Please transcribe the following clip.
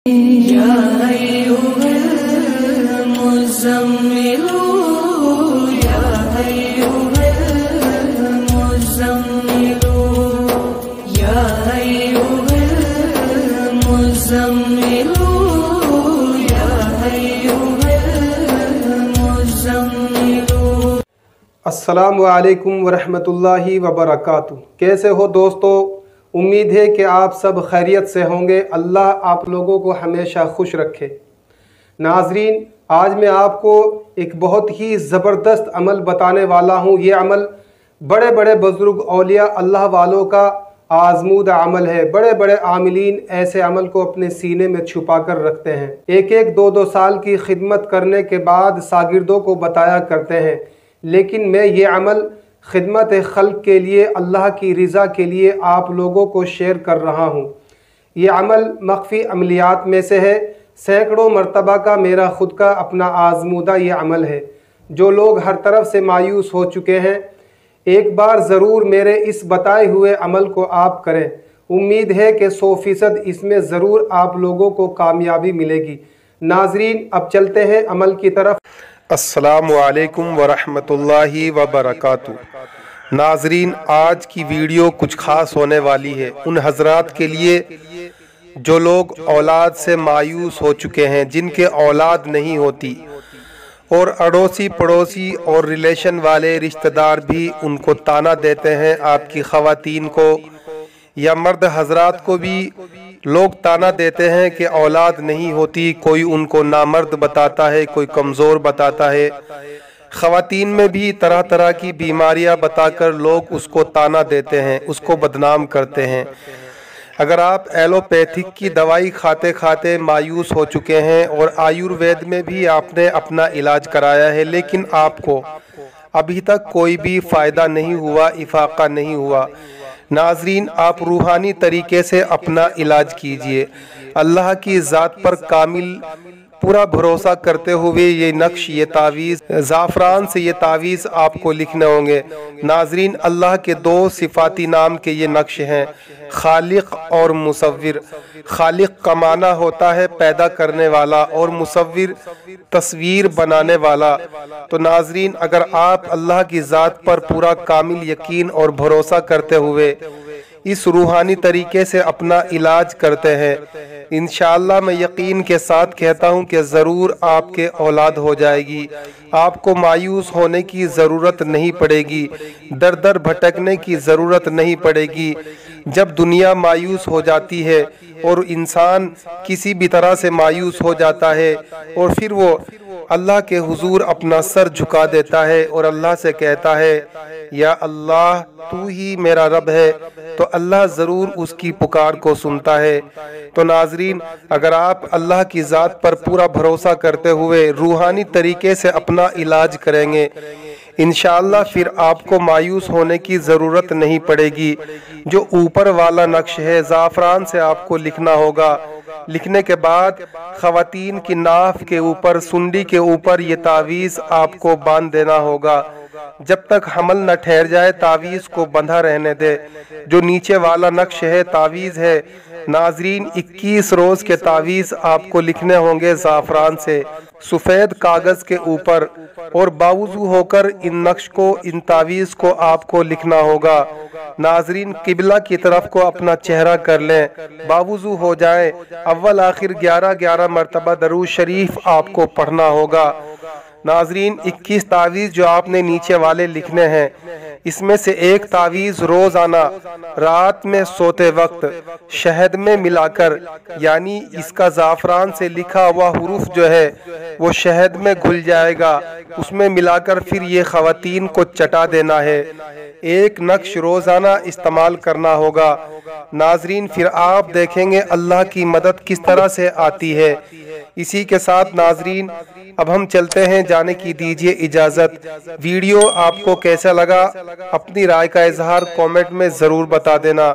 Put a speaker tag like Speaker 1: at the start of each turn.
Speaker 1: या अय्युहल मुज़म्मिलू या अय्युहल मुज़म्मिलू या अय्युहल मुज़म्मिलू या अय्युहल मुज़म्मिलू।
Speaker 2: अस्सलामु अलैकुम वरहमतुल्लाहि वबरकातुहू। कैसे हो दोस्तों? उम्मीद है कि आप सब खैरियत से होंगे। अल्लाह आप लोगों को हमेशा खुश रखे। नाजरीन, आज मैं आपको एक बहुत ही ज़बरदस्त अमल बताने वाला हूँ। ये अमल बड़े बड़े बुज़ुर्ग औलिया अल्लाह वालों का आज़मूदा अमल है। बड़े बड़े आमिलीन ऐसे अमल को अपने सीने में छुपा कर रखते हैं। एक एक दो साल की खिदमत करने के बाद शागिर्दों को बताया करते हैं। लेकिन मैं ये अमल खिदमत खल्क के लिए, अल्लाह की रज़ा के लिए आप लोगों को शेयर कर रहा हूँ। ये अमल मख्फ़ी अमलियात में से है। सैकड़ों मरतबा का मेरा ख़ुद का अपना आज़मूदा ये अमल है। जो लोग हर तरफ से मायूस हो चुके हैं, एक बार ज़रूर मेरे इस बताए हुए अमल को आप करें। उम्मीद है कि 100% इसमें ज़रूर आप लोगों को कामयाबी मिलेगी। नाजरीन, अब चलते हैं अमल की तरफ। अस्सलामु अलैकुम वरहमतुल्लाहि वबरकातुहू। नाजरीन, आज की वीडियो कुछ ख़ास होने वाली है उन हज़रात के लिए जो लोग औलाद से मायूस हो चुके हैं, जिनके औलाद नहीं होती, और अड़ोसी पड़ोसी और रिलेशन वाले रिश्तेदार भी उनको ताना देते हैं। आपकी ख़वातीन को या मर्द हज़रात को भी लोग ताना देते हैं कि औलाद नहीं होती। कोई उनको नामर्द बताता है, कोई कमज़ोर बताता है। ख़वातीन में भी तरह तरह की बीमारियां बताकर लोग उसको ताना देते हैं, उसको बदनाम करते हैं। अगर आप एलोपैथिक की दवाई खाते खाते मायूस हो चुके हैं और आयुर्वेद में भी आपने अपना इलाज कराया है, लेकिन आपको अभी तक कोई भी फ़ायदा नहीं हुआ, इफ़ाक़ा नहीं हुआ, नाजरीन, आप रूहानी तरीके से अपना इलाज कीजिए। अल्लाह की ज़ात पर कामिल पूरा भरोसा करते हुए ये नक्श, ये तावीज़, ज़ाफ़रान से ये तावीज़ आपको लिखने होंगे। नाजरीन, अल्लाह के दो सिफ़ाती नाम के ये नक्श हैं, खालिक और मुसव्विर। खालिक का माना होता है पैदा करने वाला, और मुसव्विर तस्वीर बनाने वाला। तो नाजरीन, अगर आप अल्लाह की ज़ात पर पूरा कामिल यकीन और भरोसा करते हुए इस रूहानी तरीके से अपना इलाज करते हैं, इंशाअल्लाह मैं यकीन के साथ कहता हूं कि ज़रूर आपके औलाद हो जाएगी। आपको मायूस होने की ज़रूरत नहीं पड़ेगी, दर दर भटकने की ज़रूरत नहीं पड़ेगी। जब दुनिया मायूस हो जाती है और इंसान किसी भी तरह से मायूस हो जाता है, और फिर वो अल्लाह के हुजूर अपना सर झुका देता है और अल्लाह से कहता है, या अल्लाह तू ही मेरा रब है, तो अल्लाह ज़रूर उसकी पुकार को सुनता है। तो नाजरीन, अगर आप अल्लाह की ज़ात पर पूरा भरोसा करते हुए रूहानी तरीके से अपना इलाज करेंगे, इंशाअल्लाह फिर आपको मायूस होने की ज़रूरत नहीं पड़ेगी। जो ऊपर वाला नक्श है, ज़ाफ़रान से आपको लिखना होगा। लिखने के बाद ख़वातीन की नाफ के ऊपर, सुंडी के ऊपर ये तावीज़ आपको बांध देना होगा। जब तक हमल न ठहर जाए, तावीज़ को बंधा रहने दे। जो नीचे वाला नक्श है, तावीज़ है, नाजरीन, 21 रोज़ के तावीज़ आपको लिखने होंगे ज़ाफ़रान से, सफ़ेद कागज़ के ऊपर, और बावुज़ू होकर इन नक्श को, इन तावीज़ को आपको लिखना होगा। नाजरीन, किबला की तरफ को अपना चेहरा कर लें, बावुज़ू हो जाए। अव्वल आखिर 11 मरतबा दरूद शरीफ आपको पढ़ना होगा। नाजरीन, 21 तावीज़ जो आपने नीचे वाले लिखने हैं, इसमें से एक तावीज़ रोज़ाना रात में सोते वक्त शहद में मिलाकर, यानी इसका ज़ाफ़रान से लिखा हुआ हुरूफ जो है वो शहद में घुल जाएगा, उसमें मिलाकर फिर ये ख़वातीन को चटा देना है। एक नक्श रोज़ाना इस्तेमाल करना होगा। नाजरीन, फिर आप देखेंगे अल्लाह की मदद किस तरह से आती है। इसी के साथ नाजरीन, अब हम चलते हैं, जाने की दीजिए इजाज़त। वीडियो आपको कैसा लगा, अपनी राय का इजहार कमेंट में ज़रूर बता देना।